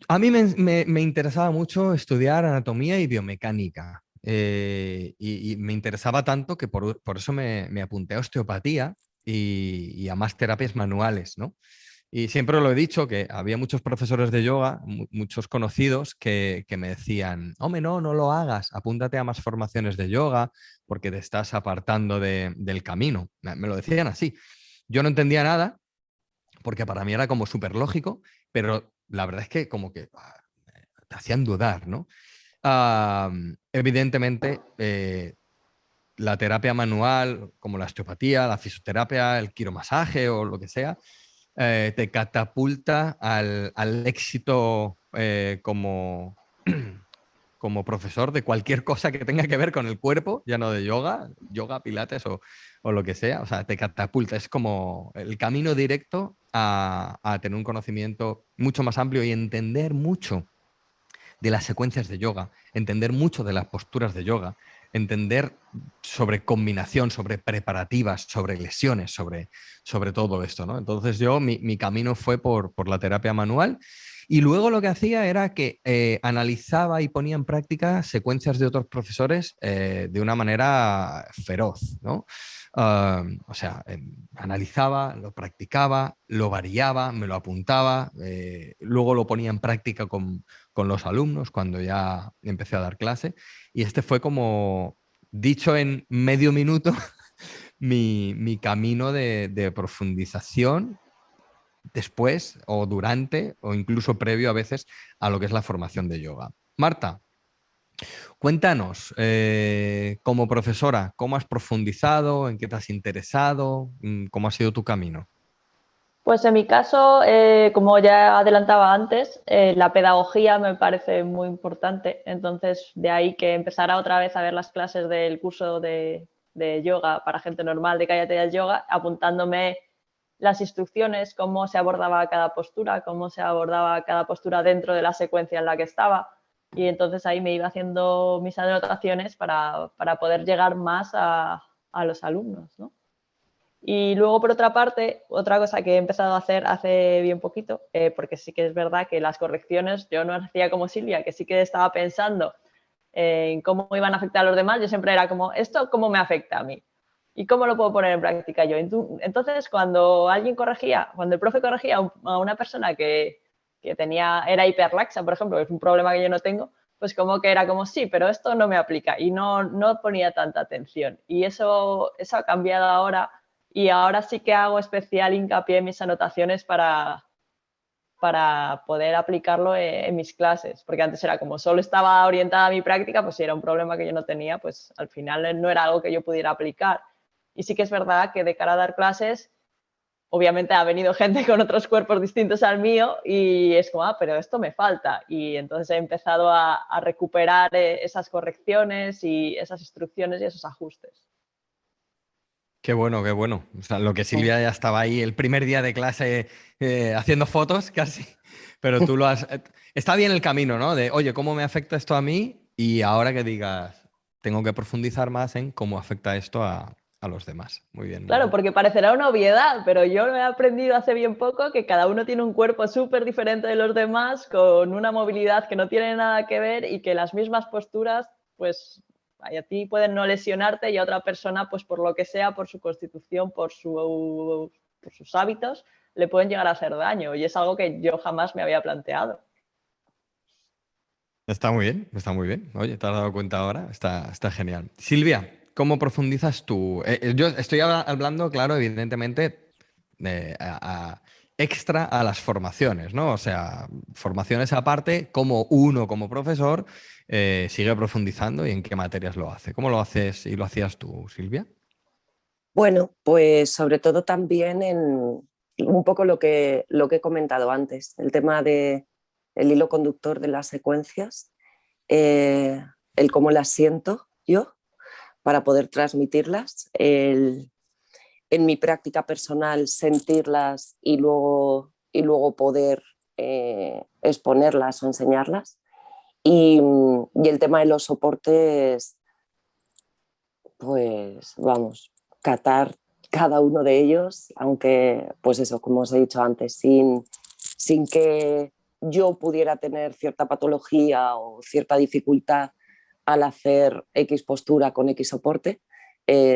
A mí me interesaba mucho estudiar anatomía y biomecánica. Y me interesaba tanto que por eso me apunté a osteopatía y a más terapias manuales, ¿no? Y siempre lo he dicho, que había muchos profesores de yoga, muchos conocidos, que me decían, hombre, no lo hagas, apúntate a más formaciones de yoga porque te estás apartando del camino. Me lo decían así. Yo no entendía nada porque para mí era como súper lógico, pero la verdad es que como que te hacían dudar, ¿no? Evidentemente, la terapia manual, como la osteopatía, la fisioterapia, el quiromasaje o lo que sea, te catapulta al éxito como profesor de cualquier cosa que tenga que ver con el cuerpo, ya no de yoga, pilates o lo que sea. O sea, te catapulta. Es como el camino directo a tener un conocimiento mucho más amplio y entender mucho de las secuencias de yoga, entender mucho de las posturas de yoga, entender sobre combinación, sobre preparativas, sobre lesiones, sobre todo esto, ¿no? Entonces mi camino fue por la terapia manual y luego lo que hacía era que analizaba y ponía en práctica secuencias de otros profesores de una manera feroz, ¿no? O sea, analizaba, lo practicaba, lo variaba, me lo apuntaba, luego lo ponía en práctica con los alumnos cuando ya empecé a dar clase. Y este fue como, dicho en medio minuto, mi camino de profundización después o durante o incluso previo a veces a lo que es la formación de yoga. Marta, cuéntanos, como profesora, ¿cómo has profundizado? ¿En qué te has interesado? ¿Cómo ha sido tu camino? Pues en mi caso, como ya adelantaba antes, la pedagogía me parece muy importante. Entonces, de ahí que empezara otra vez a ver las clases del curso de yoga para gente normal de Cállate del Yoga, apuntándome las instrucciones, cómo se abordaba cada postura, cómo se abordaba cada postura dentro de la secuencia en la que estaba. Y entonces ahí me iba haciendo mis anotaciones para poder llegar más a los alumnos, ¿no? Y luego, por otra parte, otra cosa que he empezado a hacer hace bien poquito, porque sí que es verdad que las correcciones yo no hacía como Silvia, que sí que estaba pensando en cómo iban a afectar a los demás, yo siempre era como, ¿esto cómo me afecta a mí? ¿Y cómo lo puedo poner en práctica yo? Entonces, cuando alguien corregía, cuando el profe corregía a una persona que era hiperlaxa, por ejemplo, que es un problema que yo no tengo, pues como que era como, sí, pero esto no me aplica y no ponía tanta atención. Y eso ha cambiado ahora y ahora sí que hago especial hincapié en mis anotaciones para poder aplicarlo en mis clases, porque antes era como solo estaba orientada a mi práctica, pues si era un problema que yo no tenía, pues al final no era algo que yo pudiera aplicar. Y sí que es verdad que de cara a dar clases, obviamente ha venido gente con otros cuerpos distintos al mío y es como, pero esto me falta. Y entonces he empezado a recuperar esas correcciones y esas instrucciones y esos ajustes. Qué bueno, qué bueno. O sea, lo que Silvia ya estaba ahí el primer día de clase haciendo fotos casi, pero tú lo has... Está bien el camino, ¿no? De, oye, ¿cómo me afecta esto a mí? Y ahora que digas, tengo que profundizar más en cómo afecta esto a los demás. Muy bien, muy Claro, bien. porque parecerá una obviedad, pero yo he aprendido hace bien poco que cada uno tiene un cuerpo súper diferente de los demás, con una movilidad que no tiene nada que ver y que las mismas posturas, pues a ti pueden no lesionarte y a otra persona, pues por lo que sea, por su constitución, por sus hábitos, le pueden llegar a hacer daño. Y es algo que yo jamás me había planteado. Está muy bien, está muy bien. Oye, te has dado cuenta ahora, está genial. Silvia, ¿cómo profundizas tú? Yo estoy hablando, claro, evidentemente, extra a las formaciones, ¿no? O sea, formaciones aparte, como uno como profesor sigue profundizando y en qué materias lo hace. ¿Cómo lo haces y lo hacías tú, Silvia? Bueno, pues sobre todo también en un poco lo que he comentado antes, el tema del hilo conductor de las secuencias, el cómo las siento yo para poder transmitirlas, en mi práctica personal sentirlas y luego poder exponerlas o enseñarlas. Y el tema de los soportes, pues vamos, catar cada uno de ellos, aunque, pues eso, como os he dicho antes, sin que yo pudiera tener cierta patología o cierta dificultad al hacer X postura con X soporte,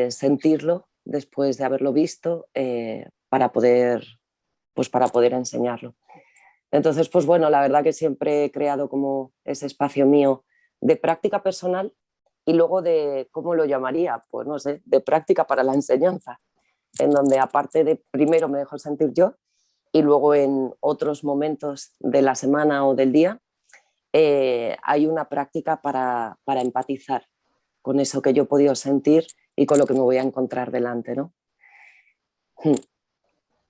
sentirlo después de haberlo visto para poder pues para poder enseñarlo. Entonces, pues bueno, la verdad que siempre he creado como ese espacio mío de práctica personal y luego de, ¿cómo lo llamaría? Pues no sé, de práctica para la enseñanza, en donde aparte de primero me dejo sentir yo y luego en otros momentos de la semana o del día hay una práctica para empatizar con eso que yo he podido sentir y con lo que me voy a encontrar delante, ¿no?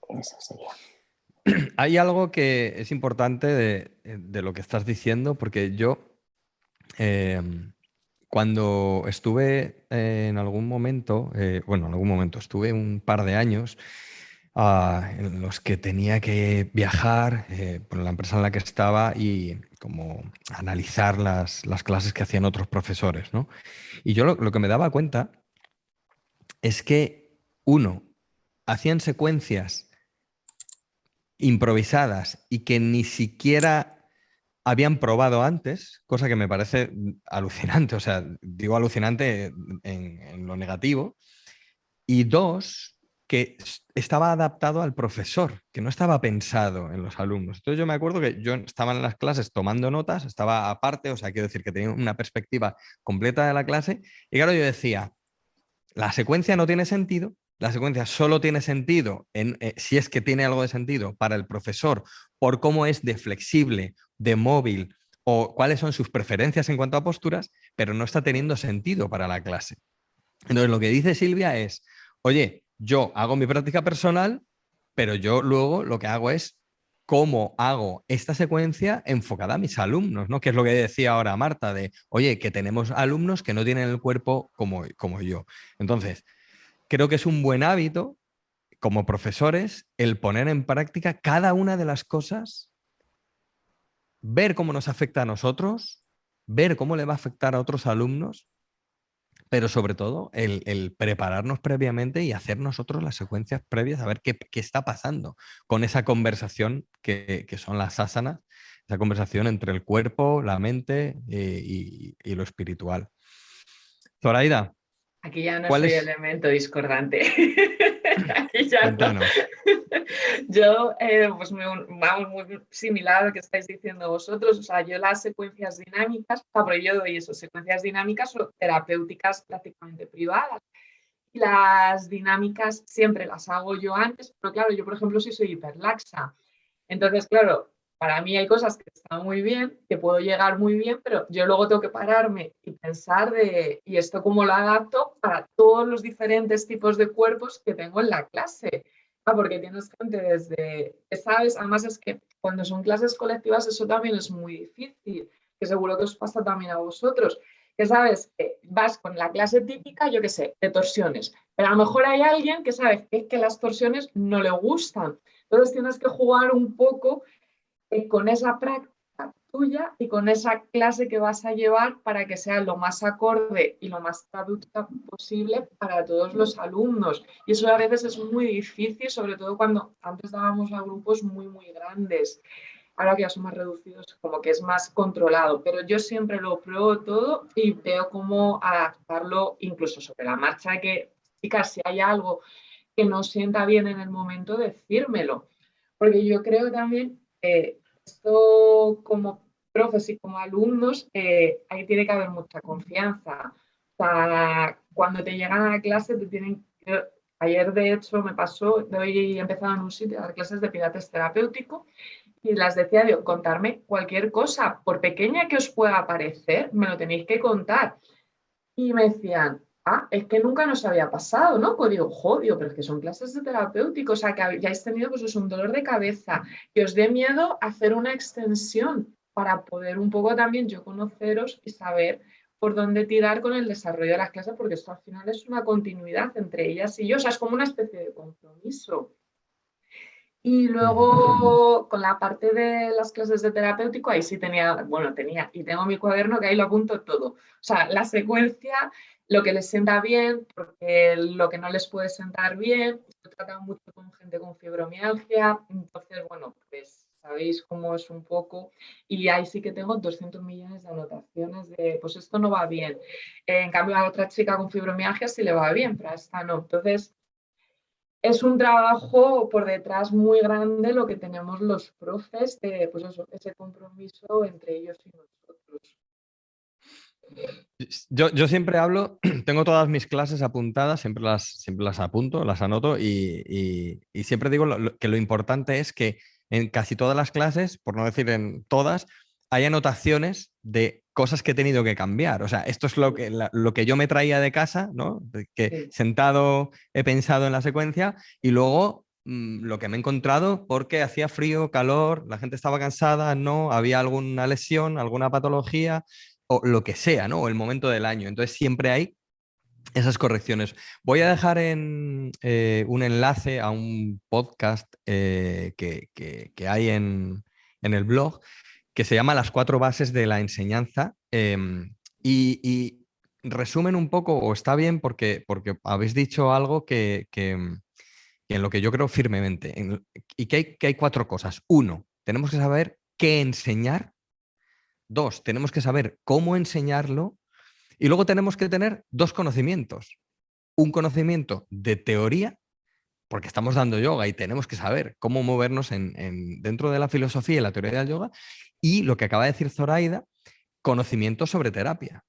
Eso sería. Hay algo que es importante de lo que estás diciendo, porque yo cuando estuve en algún momento, estuve un par de años en los que tenía que viajar por la empresa en la que estaba y como analizar las clases que hacían otros profesores, ¿no? Y yo lo que me daba cuenta es que, uno, hacían secuencias improvisadas y que ni siquiera habían probado antes, cosa que me parece alucinante, o sea, digo alucinante en lo negativo, y dos, que estaba adaptado al profesor, que no estaba pensado en los alumnos. Entonces yo me acuerdo que yo estaba en las clases tomando notas, estaba aparte, o sea, quiero decir que tenía una perspectiva completa de la clase, y claro, yo decía, la secuencia no tiene sentido, la secuencia solo tiene sentido si es que tiene algo de sentido para el profesor por cómo es de flexible, de móvil o cuáles son sus preferencias en cuanto a posturas, pero no está teniendo sentido para la clase. Entonces lo que dice Silvia es, oye, yo hago mi práctica personal, pero yo luego lo que hago es cómo hago esta secuencia enfocada a mis alumnos, ¿no? Que es lo que decía ahora Marta, de, oye, que tenemos alumnos que no tienen el cuerpo como yo. Entonces, creo que es un buen hábito como profesores el poner en práctica cada una de las cosas, ver cómo nos afecta a nosotros, ver cómo le va a afectar a otros alumnos, pero sobre todo el prepararnos previamente y hacer nosotros las secuencias previas, a ver qué está pasando con esa conversación que son las asanas, esa conversación entre el cuerpo, la mente y lo espiritual. Zoraida, Aquí ya no ¿cuál soy es? elemento discordante. Aquí ya no. Cuéntanos. Yo, pues vamos, muy similar a lo que estáis diciendo vosotros. O sea, yo las secuencias dinámicas, pero yo doy eso, secuencias dinámicas o terapéuticas prácticamente privadas. Y las dinámicas siempre las hago yo antes, pero claro, yo por ejemplo sí soy hiperlaxa. Entonces, claro, para mí hay cosas que están muy bien, que puedo llegar muy bien, pero yo luego tengo que pararme y pensar ¿y esto cómo lo adapto para todos los diferentes tipos de cuerpos que tengo en la clase? Porque tienes gente ¿sabes? Además es que cuando son clases colectivas eso también es muy difícil, que seguro que os pasa también a vosotros, que sabes que vas con la clase típica, yo qué sé, de torsiones, pero a lo mejor hay alguien que sabe que las torsiones no le gustan. Entonces tienes que jugar un poco con esa práctica tuya y con esa clase que vas a llevar para que sea lo más acorde y lo más traducta posible para todos los alumnos. Y eso a veces es muy difícil, sobre todo cuando antes dábamos a grupos muy, muy grandes. Ahora que ya son más reducidos, como que es más controlado. Pero yo siempre lo pruebo todo y veo cómo adaptarlo incluso sobre la marcha, que, chicas, si hay algo que no sienta bien en el momento, decírmelo. Porque yo creo también que esto como profes y como alumnos, ahí tiene que haber mucha confianza. O sea, cuando te llegan a la clase, te tienen que... Ayer, de hecho, me pasó, de hoy he empezado en un sitio a dar clases de pilates terapéutico y las decía, digo, contarme cualquier cosa, por pequeña que os pueda parecer, me lo tenéis que contar. Y me decían, es que nunca nos había pasado, ¿no? Pues digo, joder, pero es que son clases de terapéutico, o sea, que hayáis tenido pues, un dolor de cabeza, que os dé miedo hacer una extensión para poder un poco también yo conoceros y saber por dónde tirar con el desarrollo de las clases, porque esto al final es una continuidad entre ellas y yo, o sea, es como una especie de compromiso. Y luego, con la parte de las clases de terapéutico, ahí sí tenía, y tengo mi cuaderno que ahí lo apunto todo. O sea, la secuencia, lo que les sienta bien, porque lo que no les puede sentar bien. He tratado mucho con gente con fibromialgia, entonces, bueno, pues sabéis cómo es un poco. Y ahí sí que tengo 200 millones de anotaciones de, pues esto no va bien. En cambio, a otra chica con fibromialgia sí le va bien, pero a esta no. Entonces, es un trabajo por detrás muy grande lo que tenemos los profes, pues eso, ese compromiso entre ellos y nosotros. Yo siempre hablo, tengo todas mis clases apuntadas, siempre las apunto, las anoto y siempre digo que lo importante es que en casi todas las clases, por no decir en todas, hay anotaciones de cosas que he tenido que cambiar. O sea, esto es lo que yo me traía de casa, ¿no? Que Sí. sentado he pensado en la secuencia y luego lo que me he encontrado porque hacía frío, calor, la gente estaba cansada, no, había alguna lesión, alguna patología o lo que sea, ¿no? O el momento del año. Entonces siempre hay esas correcciones. Voy a dejar un enlace a un podcast que hay en el blog que se llama Las 4 bases de la enseñanza y resumen un poco, o está bien porque habéis dicho algo que en lo que yo creo firmemente, y que hay 4 cosas. 1, tenemos que saber qué enseñar. 2, tenemos que saber cómo enseñarlo. Y luego tenemos que tener 2 conocimientos. Un conocimiento de teoría, porque estamos dando yoga y tenemos que saber cómo movernos dentro de la filosofía y la teoría del yoga. Y lo que acaba de decir Zoraida, conocimientos sobre terapia.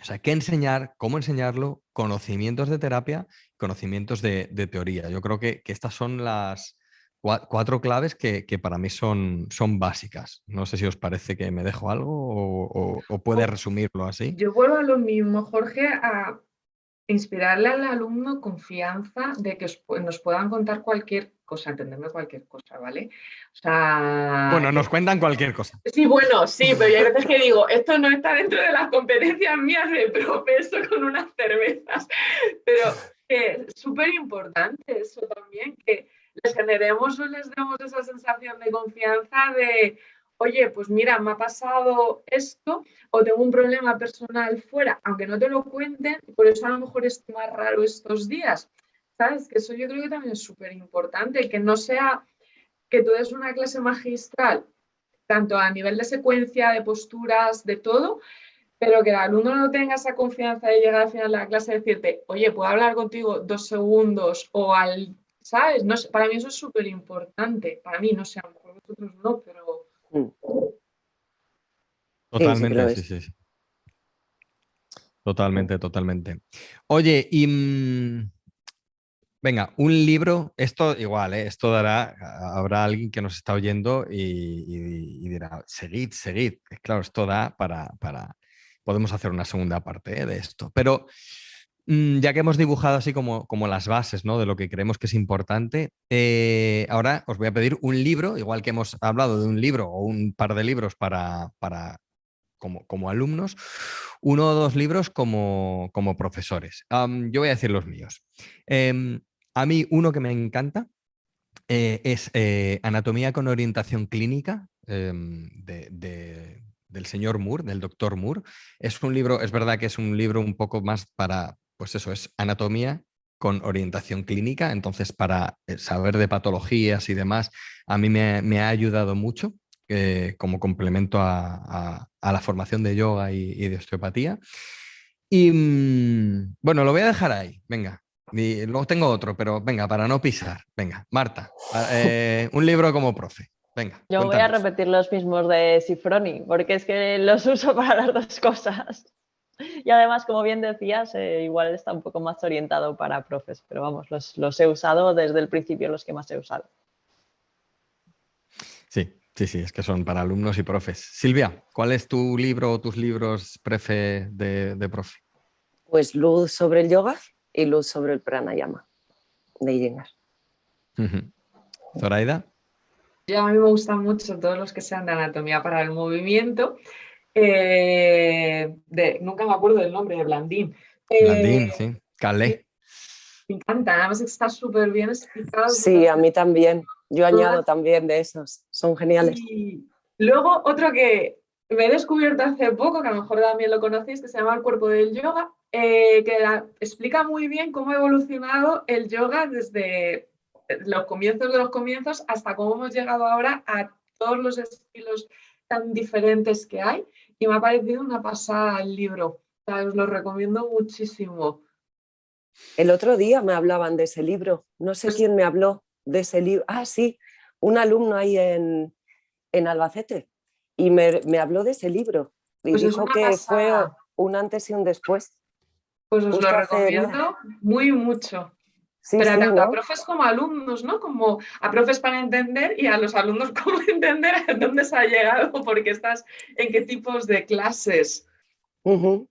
O sea, qué enseñar, cómo enseñarlo, conocimientos de terapia, conocimientos de teoría. Yo creo que estas son las 4 claves que para mí son básicas. No sé si os parece que me dejo algo o puede resumirlo así. Yo vuelvo a lo mismo, Jorge, a inspirarle al alumno confianza de que nos puedan contar cualquier cosa, entenderme cualquier cosa, ¿vale? O sea, Bueno, nos cuentan cualquier cosa. sí, bueno, sí, pero hay veces que digo, esto no está dentro de las competencias mías de profe, con unas cervezas, pero es súper importante eso también, que les generemos o les demos esa sensación de confianza de, oye, pues mira, me ha pasado esto o tengo un problema personal fuera, aunque no te lo cuenten, por eso a lo mejor es más raro estos días, ¿sabes? Que eso yo creo que también es súper importante, que no sea que tú des una clase magistral tanto a nivel de secuencia, de posturas, de todo, pero que el alumno no tenga esa confianza de llegar al final de la clase y decirte, oye, ¿puedo hablar contigo 2 segundos? O ¿sabes? No sé, para mí eso es súper importante. Para mí, no sé, a lo mejor vosotros no, pero... Sí, sí que lo Totalmente, sí, es. sí, sí. Totalmente, totalmente. Oye, y venga, un libro, esto igual, esto habrá alguien que nos está oyendo y dirá, seguid, seguid. Claro, esto da podemos hacer una segunda parte, de esto. Pero ya que hemos dibujado así como las bases, ¿no? De lo que creemos que es importante, ahora os voy a pedir un libro, igual que hemos hablado de un libro o un par de libros como alumnos, 1 o 2 libros como profesores. Yo voy a decir los míos. A mí uno que me encanta es Anatomía con orientación clínica del señor Moore, del doctor Moore. Es un libro, es verdad que es un libro un poco más para, pues eso, es anatomía con orientación clínica, entonces para saber de patologías y demás, a mí me ha ayudado mucho como complemento a la formación de yoga y de osteopatía. Y bueno, lo voy a dejar ahí, venga. Y luego tengo otro, pero venga, para no pisar. Venga, Marta, un libro como profe. Venga, Yo voy a cuéntanos. repetir los mismos de Sifroni, porque es que los uso para las 2 cosas. Y además, como bien decías, igual está un poco más orientado para profes, pero vamos, los he usado desde el principio, los que más he usado. Sí, sí, sí, es que son para alumnos y profes. Silvia, ¿cuál es tu libro o tus libros prefe de profe? Pues luz sobre el yoga y luz sobre el pranayama de Iyengar. Zoraida. Yo a mí me gustan mucho todos los que sean de anatomía para el movimiento. Nunca me acuerdo del nombre, de Blandín. Blandín, sí. Sí, Calais. me encanta, además está súper bien explicado. Sí, a mí también. Yo añado también de esos. Son geniales. Y luego otro que me he descubierto hace poco, que a lo mejor también lo conocéis, que se llama El cuerpo del yoga, que explica muy bien cómo ha evolucionado el yoga desde los comienzos de los comienzos hasta cómo hemos llegado ahora a todos los estilos tan diferentes que hay. Y me ha parecido una pasada el libro. O sea, os lo recomiendo muchísimo. El otro día me hablaban de ese libro, no sé quién me habló de ese libro. Ah, sí, un alumno ahí en Albacete y me habló de ese libro y Pues es dijo una que fue pasada. un antes y un después, Pues os lo justo hace nada. recomiendo muy mucho. Sí, Pero sí, tanto a ¿no? profes como a alumnos, ¿no? Como a profes para entender y a los alumnos cómo entender a dónde se ha llegado, porque estás en qué tipos de clases. Ujú.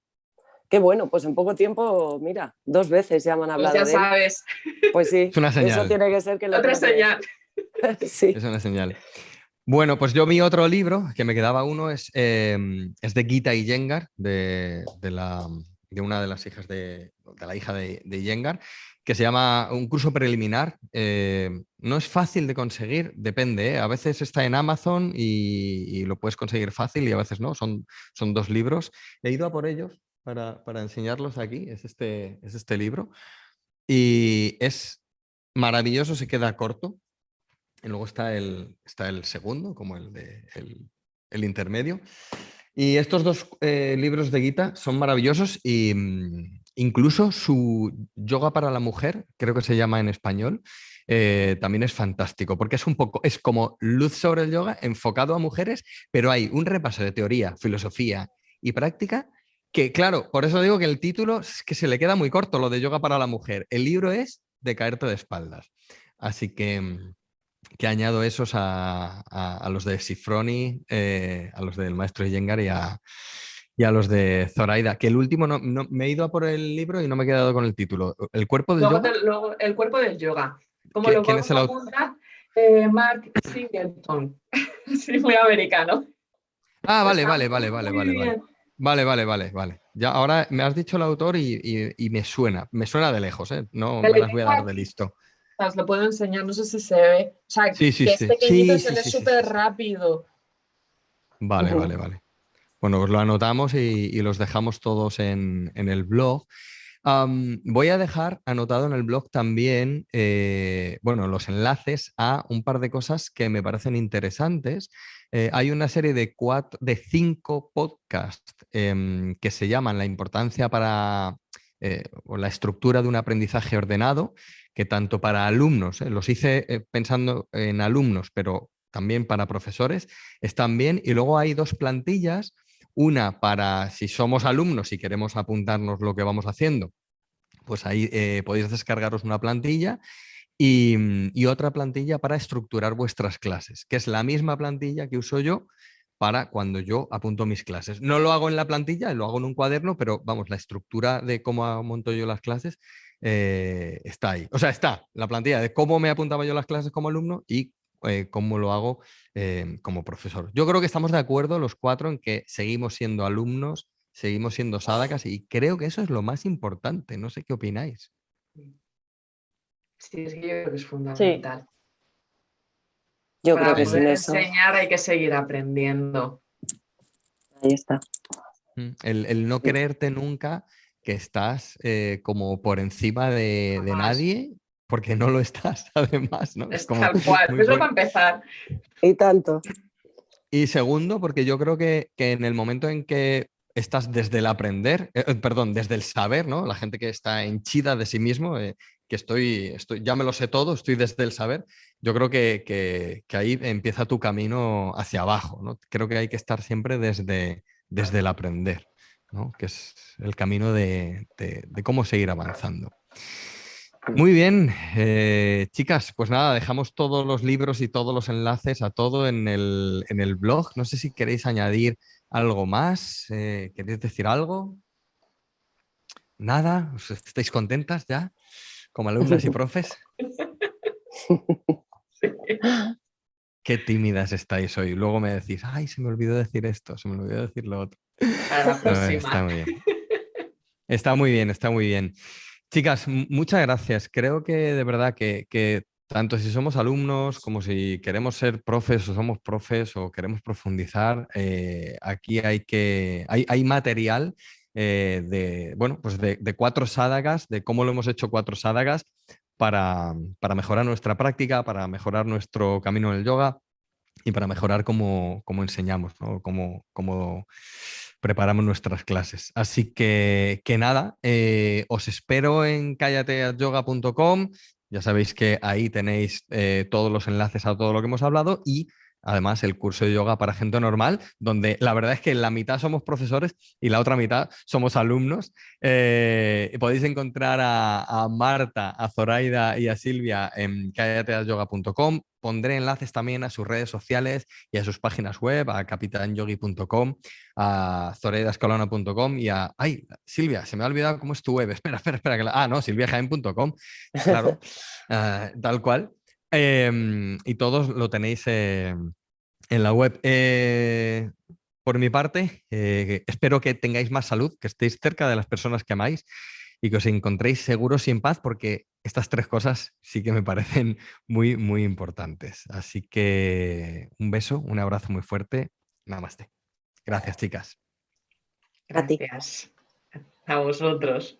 Qué bueno, pues en poco tiempo, mira, 2 veces ya me han Pues hablado ya de él. sabes, Pues sí, Es una eso señal, tiene que ser que lo otra tengo que leer. señal. Sí. es una señal. Bueno, pues yo mi otro libro, que me quedaba uno, es de Gita Iyengar, de una de las hijas de la hija de Iyengar, que se llama Un curso preliminar. No es fácil de conseguir, depende, ¿eh? A veces está en Amazon y lo puedes conseguir fácil y a veces no, son 2 libros. He ido a por ellos para enseñarlos aquí, es este libro, y es maravilloso, se queda corto. Y luego está el segundo, como el intermedio. Y estos 2 libros de Gita son maravillosos y incluso su Yoga para la mujer, creo que se llama en español, también es fantástico, porque es como luz sobre el yoga enfocado a mujeres, pero hay un repaso de teoría, filosofía y práctica que, claro, por eso digo que el título es que se le queda muy corto, lo de Yoga para la mujer. El libro es de caerte de espaldas. Así que añado esos a los de Sifroni, a los del maestro Iyengar y a los de Zoraida, que el último me he ido a por el libro y no me he quedado con el título. ¿El cuerpo del yoga? Luego, el cuerpo del yoga. Como lo ¿Quién es vamos el a autor? apuntar, Mark Singleton. Sí, muy americano. Ah, vale, Está vale, vale, vale, muy vale, vale. bien. Vale, vale, vale, vale. Ya ahora me has dicho el autor y me suena de lejos, ¿eh? No Que me le las voy a tengo dar de aquí, listo. os lo puedo enseñar, no sé si se ve. O sea, Sí, sí, que es sí, pequeñito y sí, se sí, lee sí, sí, sí, súper sí. rápido. Vale, Ujú. vale, vale. Bueno, pues lo anotamos y los dejamos todos en el blog. Voy a dejar anotado en el blog también, bueno, los enlaces a un par de cosas que me parecen interesantes. Hay una serie de 5 podcasts que se llaman La importancia o la estructura de un aprendizaje ordenado, que tanto para alumnos, los hice pensando en alumnos, pero también para profesores, están bien. Y luego hay 2 plantillas, una para si somos alumnos y queremos apuntarnos lo que vamos haciendo, pues ahí podéis descargaros una plantilla y otra plantilla para estructurar vuestras clases, que es la misma plantilla que uso yo para cuando yo apunto mis clases. No lo hago en la plantilla, lo hago en un cuaderno, pero vamos, la estructura de cómo monto yo las clases está ahí. O sea, está la plantilla de cómo me apuntaba yo las clases como alumno y cómo lo hago como profesor. Yo creo que estamos de acuerdo los 4 en que seguimos siendo alumnos, seguimos siendo sádakas y creo que eso es lo más importante. No sé qué opináis. Sí, es que yo creo que es Sí, fundamental. Yo creo Para que Sí. sin poder eso, enseñar hay que seguir aprendiendo. ahí está. El no creerte nunca que estás como por encima de Jamás. nadie, porque no lo estás, además, ¿no? Es Es como tal cual. muy Eso para bueno. empezar. Y tanto. Y segundo, porque yo creo que en el momento en que estás desde el aprender, perdón, desde el saber, ¿no? La gente que está henchida de sí mismo, que ya me lo sé todo, estoy desde el saber, yo creo que ahí empieza tu camino hacia abajo, ¿no? Creo que hay que estar siempre desde el aprender, ¿no? Que es el camino de cómo seguir avanzando. Muy bien, chicas, pues nada, dejamos todos los libros y todos los enlaces a todo en el blog. No sé si queréis añadir algo más, ¿queréis decir algo? ¿Nada? ¿Estáis contentas ya como alumnas y profes? Qué tímidas estáis hoy. Luego me decís, ay, se me olvidó decir esto, se me olvidó decir lo otro. Para la No, próxima. está muy bien. Está muy bien, está muy bien. Chicas, muchas gracias. Creo que de verdad que tanto si somos alumnos como si queremos ser profes o somos profes o queremos profundizar, aquí hay material bueno, pues de 4 sádagas, de cómo lo hemos hecho 4 sádagas para mejorar nuestra práctica, para mejorar nuestro camino en el yoga. y para mejorar cómo enseñamos, ¿no? Cómo preparamos nuestras clases. Así que nada, os espero en callateatyoga.com. Ya sabéis que ahí tenéis todos los enlaces a todo lo que hemos hablado y además el curso de yoga para gente normal, donde la verdad es que la mitad somos profesores y la otra mitad somos alumnos. Podéis encontrar a Marta, a Zoraida y a Silvia en callateatyoga.com. Pondré enlaces también a sus redes sociales y a sus páginas web, a capitanyogi.com, a zoraidascolano.com y a... ¡Ay, Silvia! Se me ha olvidado cómo es tu web. Espera. No, silviajaen.com. Claro, tal cual. Y todos lo tenéis en la web. Por mi parte, espero que tengáis más salud, que estéis cerca de las personas que amáis y que os encontréis seguros y en paz, porque estas 3 cosas sí que me parecen muy, muy importantes. Así que un beso, un abrazo muy fuerte. Namaste. Gracias, chicas. A ti. Gracias a vosotros.